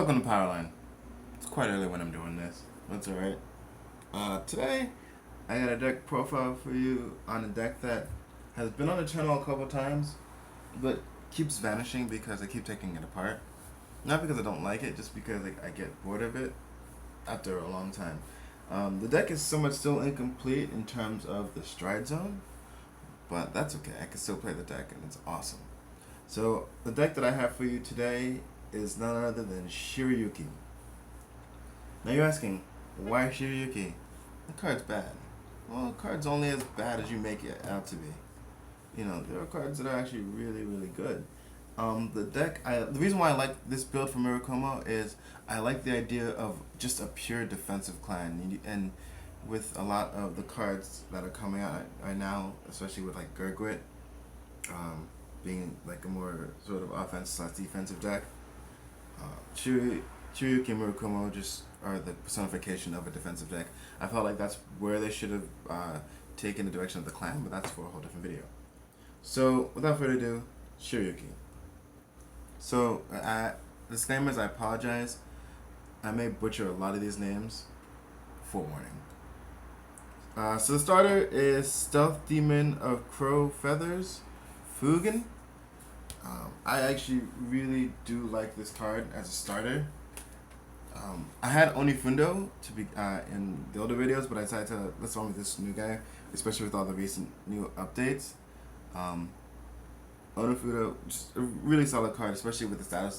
Welcome to Powerline. It's quite early when I'm doing this. That's alright. Today, I got a deck profile for you on a deck that has been on the channel a couple times, but keeps vanishing because I keep taking it apart. Not because I don't like it, just because I get bored of it after a long time. The deck is somewhat still incomplete in terms of the stride zone, but that's okay. I can still play the deck and it's awesome. So, the deck that I have for you today is none other than Shirayuki. Now you're asking, why Shirayuki? The card's bad. Well, the card's only as bad as you make it out to be. You know, there are cards that are actually really, really good. The reason why I like this build for Murakumo is I like the idea of just a pure defensive clan, and with a lot of the cards that are coming out right now, especially with like Gurgwit, being like a more sort of offensive/defensive deck. Shirayuki and Murakumo just are the personification of a defensive deck. I felt like that's where they should have taken the direction of the clan, but that's for a whole different video. So, without further ado, Shirayuki. So, disclaimers, I apologize. I may butcher a lot of these names. Forewarning. So the starter is Stealth Demon of Crow Feathers, Fugen. I actually really do like this card as a starter. I had Onifundo to be in the older videos, but I decided to let's run with this new guy, especially with all the recent new updates. Onifundo, just a really solid card, especially with the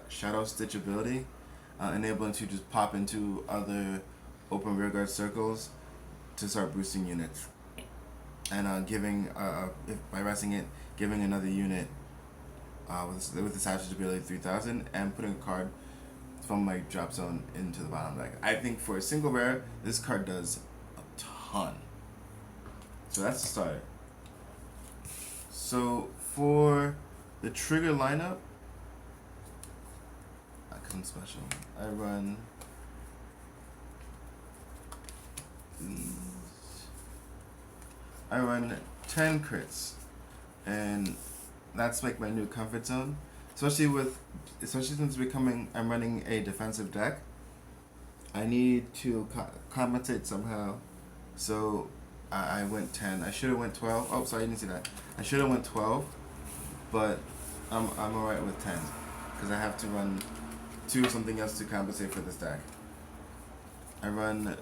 Shadow Stitch ability, enabling to just pop into other open rearguard circles to start boosting units, and giving by resting it, giving another unit with the Savage ability 3000 and putting a card from my drop zone into the bottom deck. I think for a single rare, this card does a ton. So that's the starter. So for the trigger lineup, I come special. I run these. I run 10 crits, and that's like my new comfort zone. Especially since I'm running a defensive deck. I need to compensate somehow. So I went 10. I should have went 12. Oh, sorry, I didn't see that. I should have went 12, but I'm alright with 10 because I have to run 2 something else to compensate for this deck. I run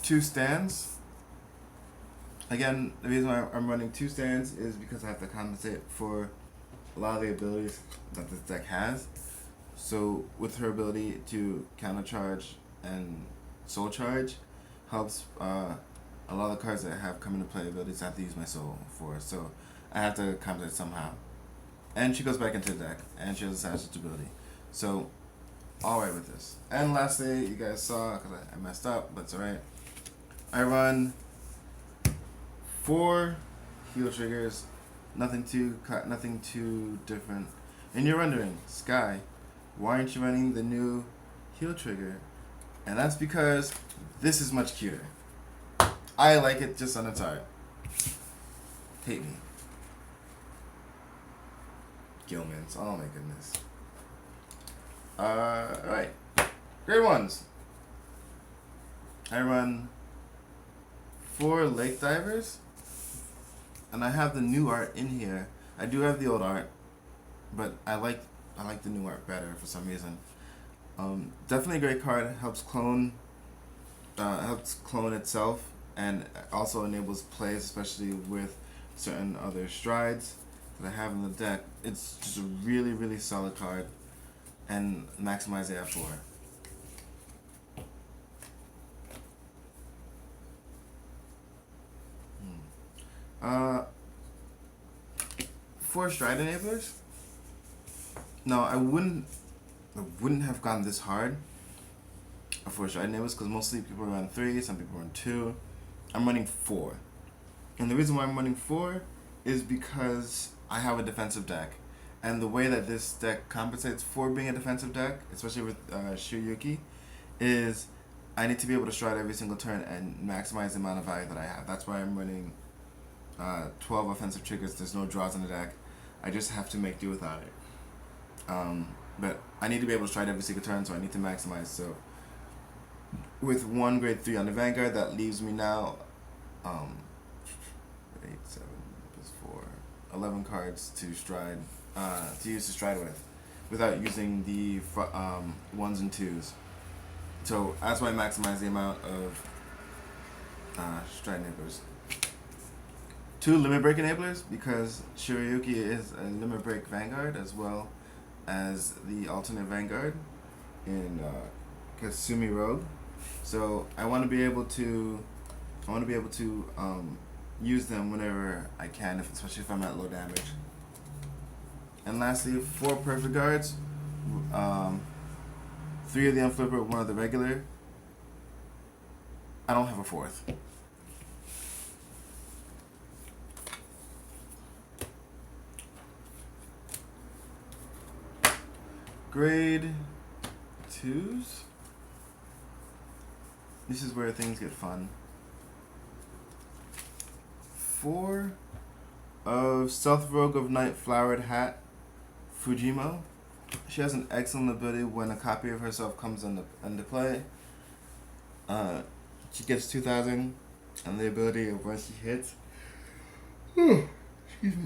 2 stands. Again, the reason why I'm running 2 stands is because I have to compensate for a lot of the abilities that this deck has. So with her ability to counter charge and soul charge helps a lot of the cards that I have come into play abilities I have to use my soul for. So I have to compensate somehow. And she goes back into the deck and she has a Savage ability. So alright with this. And lastly, you guys saw, because I messed up, but it's alright. I run 4 heal triggers. Nothing too different. And you're wondering, Sky, why aren't you running the new heal trigger? And that's because this is much cuter. I like it just on its art. Hate me. Gilmans, oh my goodness. Alright. Grade 1s. I run 4 Lake Divers. And I have the new art in here. I do have the old art, but I like the new art better for some reason. Definitely a great card. Helps clone itself, and also enables plays, especially with certain other strides that I have in the deck. It's just a really, really solid card, and maximize the F4. For stride enablers, no, I wouldn't have gone this hard for stride enablers because mostly people run 3, some people run 2. I'm running 4, and the reason why I'm running 4 is because I have a defensive deck, and the way that this deck compensates for being a defensive deck, especially with Shirayuki, is I need to be able to stride every single turn and maximize the amount of value that I have. That's why I'm running 12 offensive triggers. There's no draws in the deck. I just have to make do without it. But I need to be able to stride every single turn, so I need to maximize. So with 1 grade 3 on the Vanguard, that leaves me now 8, 7 plus 4, 11 cards to stride, to use to stride with, without using the 1s and 2s. So that's why I maximize the amount of stride enablers. 2 limit break enablers, because Shirayuki is a limit break Vanguard as well as the alternate Vanguard in Kasumi Rogue. So I want to be able to use them whenever I can, especially if I'm at low damage. And lastly, 4 perfect guards, 3 of the unflipper, 1 of the regular. I don't have a 4th. Grade 2s. This is where things get fun. 4 of Stealth Rogue of Night Flowered Hat, Fujimo. She has an excellent ability when a copy of herself comes into play. She gets 2,000, and the ability of when she hits,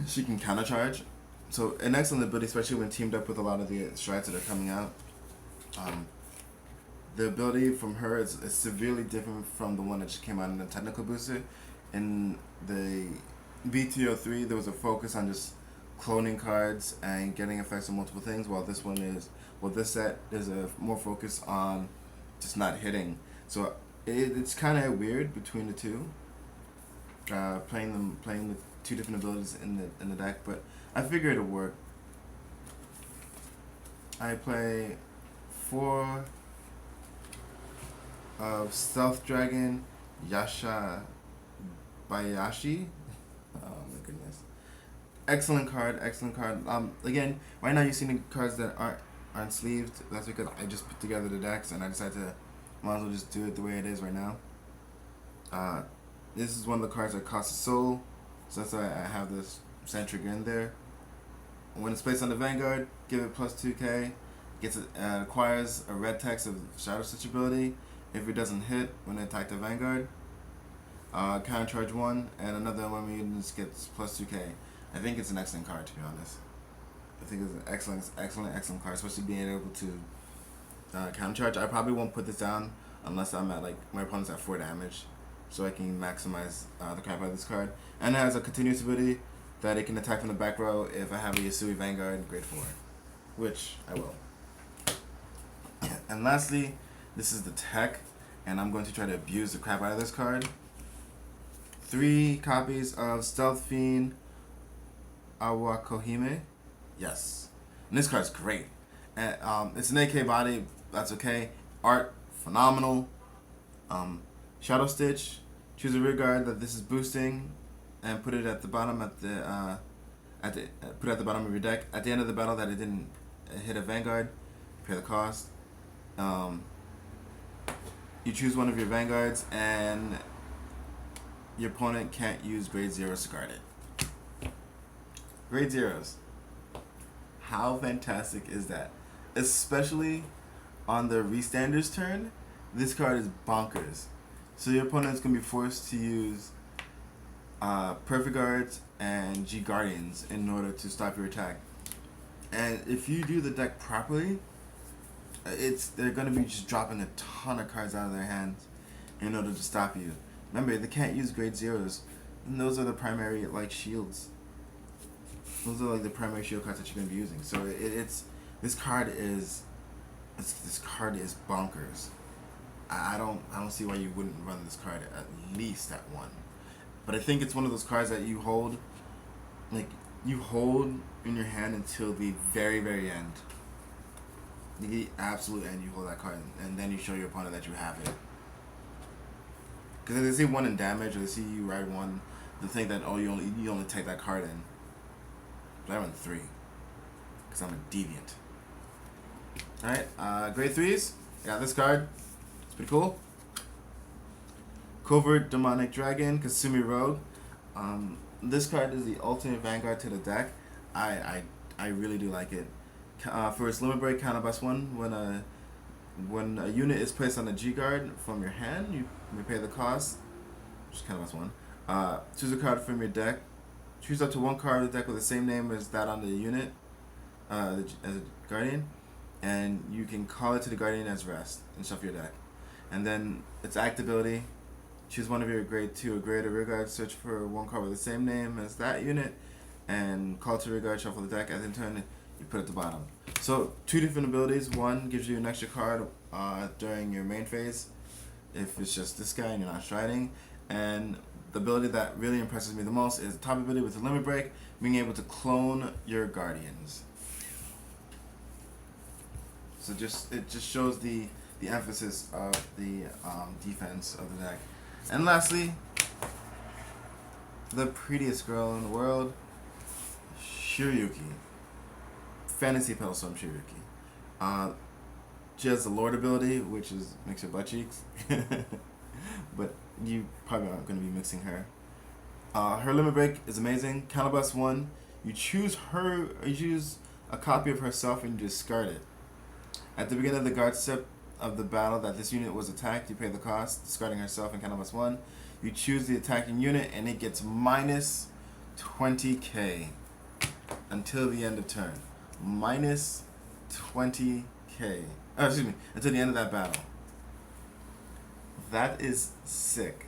she can countercharge. So an excellent ability, especially when teamed up with a lot of the strides that are coming out. The ability from her is severely different from the one that just came out in the technical booster. In the BT03, there was a focus on just cloning cards and getting effects on multiple things, while this one is, this set, there's a more focus on just not hitting. So it's kind of weird between the two, playing the 2 different abilities in the deck, but I figured it'll work. I play 4 of Stealth Dragon Yasha Bayashi. Oh my goodness. Excellent card, excellent card. Again, right now you're seeing the cards that aren't sleeved. That's because I just put together the decks and I decided to might as well just do it the way it is right now. This is one of the cards that costs a soul, so that's why I have this Centric in there. When it's placed on the Vanguard, give it plus 2k. Acquires a red text of Shadow Stitch ability. If it doesn't hit when it attack the Vanguard, counter charge 1, and another one just gets plus 2k. I think it's an excellent card, to be honest. I think it's an excellent card, especially being able to counter charge. I probably won't put this down unless I'm at, like, my opponent's at 4 damage, so I can maximize the crap out of this card. And it has a continuous ability that it can attack from the back row if I have a Yasui Vanguard grade 4, which I will. And lastly, this is the tech, and I'm going to try to abuse the crap out of this card. 3 copies of Stealth Fiend Awakohime. Yes. And this card's great. And it's an AK body, that's okay. Art, phenomenal. Shadow Stitch, choose a rear guard that this is boosting, and put it at the bottom put it at the bottom of your deck. At the end of the battle that it didn't hit a Vanguard, pay the cost. You choose one of your Vanguards, and your opponent can't use grade 0s to guard it. Grade 0s. How fantastic is that? Especially on the Restanders turn, this card is bonkers. So your opponent's going to be forced to use Perfect Guards and G Guardians in order to stop your attack. And if you do the deck properly, they're going to be just dropping a ton of cards out of their hands in order to stop you. Remember, they can't use grade 0s, and those are the primary, like, shields. Those are, like, the primary shield cards that you're going to be using. So this card is bonkers. I don't see why you wouldn't run this card at least at 1. But I think it's one of those cards that you hold in your hand until the very, very end. The absolute end, you hold that card, and then you show your opponent that you have it. Because if they see 1 in damage, or they see you ride 1, they think that, oh, you only take that card in. But I run 3, because I'm a deviant. Alright, grade 3s. I got this card. It's pretty cool. Covert Demonic Dragon, Kasumi Rogue. This card is the ultimate Vanguard to the deck. I really do like it. For its limit break, counter plus 1. When a unit is placed on the G guard from your hand, you may pay the cost, which is counter plus 1. Choose a card from your deck. Choose up to one card of the deck with the same name as that on the unit, as a guardian, and you can call it to the guardian as rest and shuffle your deck. And then its act ability: choose one of your grade 2 or greater rear guards, search for one card with the same name as that unit, and call to rear guard, shuffle the deck. As in turn, you put it at the bottom. So 2 different abilities. One gives you an extra card during your main phase, if it's just this guy and you're not striding. And the ability that really impresses me the most is the top ability with the limit break, being able to clone your guardians. So it just shows the emphasis of the defense of the deck. And lastly, the prettiest girl in the world, Shirayuki. Fantasy Pelstorm Shirayuki. She has the Lord ability, which makes her butt cheeks. But you probably aren't going to be mixing her. Her limit break is amazing. Counter plus 1. You choose a copy of herself and you discard it. At the beginning of the guard step of the battle that this unit was attacked, you pay the cost, discarding herself and counter plus 1. You choose the attacking unit and it gets minus 20k until the end of turn. Minus 20k. Oh, excuse me, until the end of that battle. That is sick.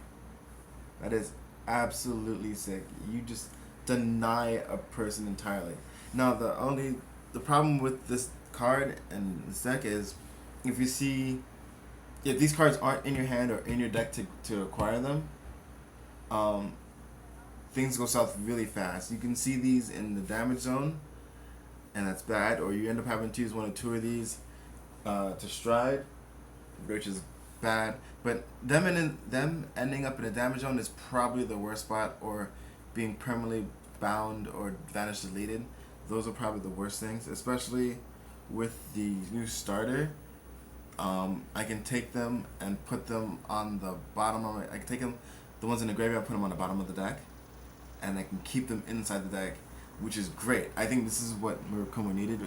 That is absolutely sick. You just deny a person entirely. Now, the problem with this card and this deck is if these cards aren't in your hand or in your deck to acquire them, things go south really fast. You can see these in the damage zone, and that's bad, or you end up having to use 1 or 2 of these to stride, which is bad. But them ending up in a damage zone is probably the worst spot, or being permanently bound or vanish deleted. Those are probably the worst things, especially with the new starter. I can take them and put them on the bottom of I can take them, the ones in the graveyard, put them on the bottom of the deck, and I can keep them inside the deck, which is great. I think this is what Murakumo needed: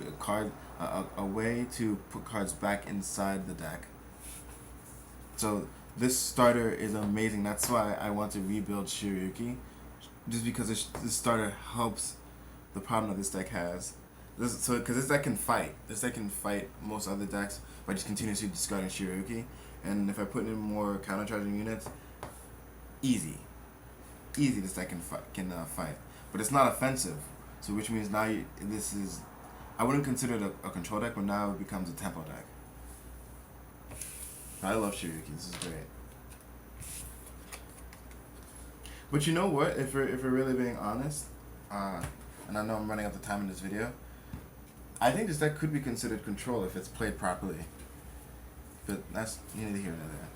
a way to put cards back inside the deck. So this starter is amazing. That's why I want to rebuild Shirayuki, just because this starter helps the problem that this deck has. Because this deck can fight. This deck can fight most other decks by just continuously discarding Shirayuki. And if I put in more counter-charging units, easy this deck can fight. But it's not offensive, so which means now I wouldn't consider it a control deck, but now it becomes a tempo deck. I love Shirayuki. This is great. But you know what? If we're really being honest, and I know I'm running out of time in this video, I think this deck could be considered control if it's played properly. But that's neither here nor there.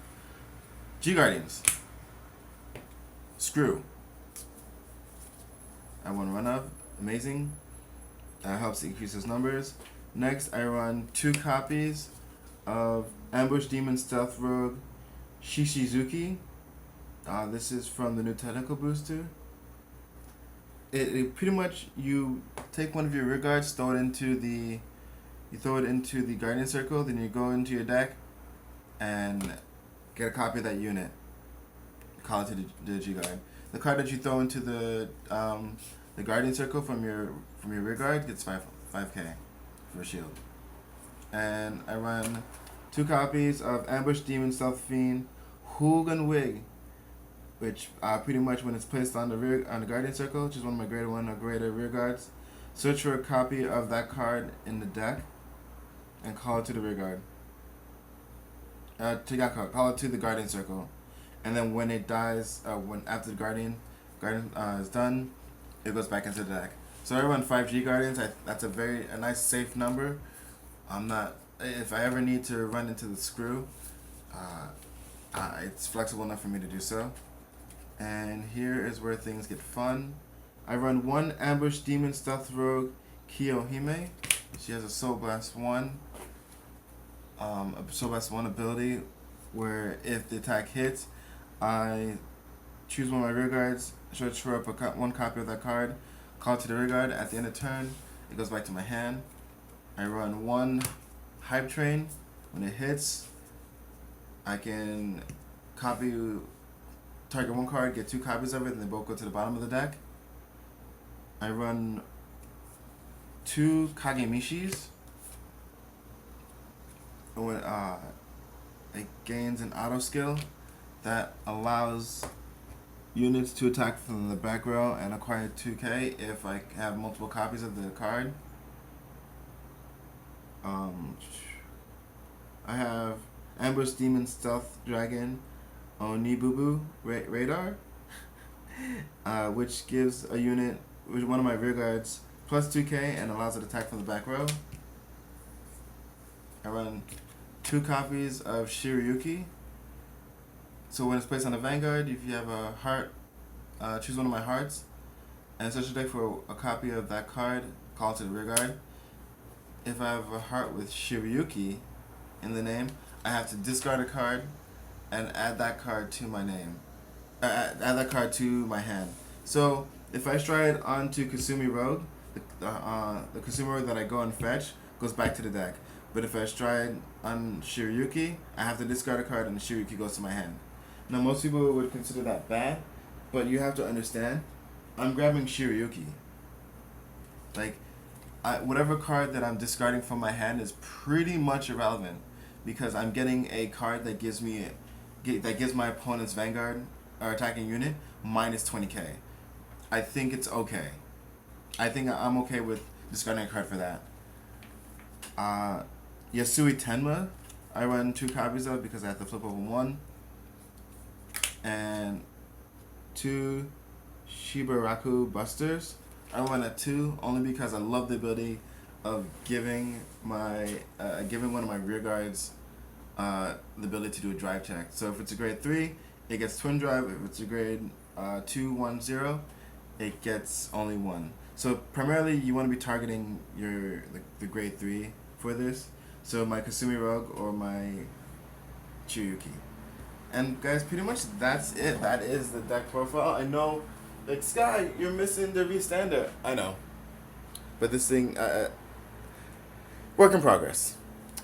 G Guardians. Screw. I want run up. Amazing. Helps increase those numbers. Next, I run 2 copies of Ambush Demon Stealth Rogue Shishizuki. This is from the new technical booster. It pretty much, you take one of your rear guards, throw it into the Guardian Circle, then you go into your deck and get a copy of that unit. Call it to the G Guard. The card that you throw into the Guardian Circle from your rear guard gets 5k for a shield. And I run 2 copies of Ambush Demon Stealth Fiend Hooligan Wig, which pretty much when it's placed on the Guardian Circle, which is one of my greater 1 or greater rear guards, search for a copy of that card in the deck and call it to the rear guard. Call it to the Guardian Circle, and then when it dies, after the Guardian is done, it goes back into the deck. So I run 5 G Guardians. That's a nice safe number. If I ever need to run into the screw, it's flexible enough for me to do so. And here is where things get fun. I run 1 Ambush Demon Stealth Rogue Kiyohime. She has a Soul Blast 1. A Soul Blast 1 ability where if the attack hits, I choose one of my rear guards, search for up one copy of that card, call it to the rear guard. At the end of turn, it goes back to my hand. I run one hype train. When it hits, I can target one card, get 2 copies of it, and they both go to the bottom of the deck. I run 2 Kagemishis. When it gains an auto skill that allows units to attack from the back row and acquire 2k if I have multiple copies of the card. I have Ambush Demon Stealth Dragon Onibubu Radar, which gives a unit, one of my rear guards, plus 2k and allows it to attack from the back row. I run 2 copies of Shirayuki. So when it's placed on the Vanguard, if you have a heart, choose one of my hearts, and search the deck for a copy of that card, call it to the rear guard. If I have a heart with Shirayuki in the name, I have to discard a card and add that card to my name. Add that card to my hand. So if I stride onto Kasumi Rogue, the Kasumi Rogue that I go and fetch goes back to the deck. But if I stride on Shirayuki, I have to discard a card and the Shirayuki goes to my hand. Now most people would consider that bad, but you have to understand, I'm grabbing Shirayuki. Like, whatever card that I'm discarding from my hand is pretty much irrelevant because I'm getting a card that gives my opponent's Vanguard or attacking unit minus 20k. I think it's okay. I think I'm okay with discarding a card for that. Yasui Tenma, I run 2 copies of because I have to flip over 1. And 2 Shibaraku Busters. I run a 2 only because I love the ability of giving one of my rear guards the ability to do a drive check. So if it's a grade 3, it gets twin drive. If it's a grade 2, 1, 0, it gets only 1. So primarily you want to be targeting the grade 3 for this. So my Kasumi Rogue or my Chiyuki. And guys, pretty much that's it. That is the deck profile. I know, like, Sky, you're missing the V-Standard. I know. But this thing, work in progress.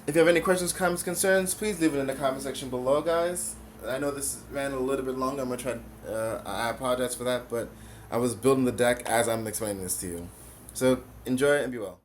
If you have any questions, comments, concerns, please leave it in the comment section below, guys. I know this ran a little bit longer. I'm going to try, I apologize for that, but I was building the deck as I'm explaining this to you. So enjoy and be well.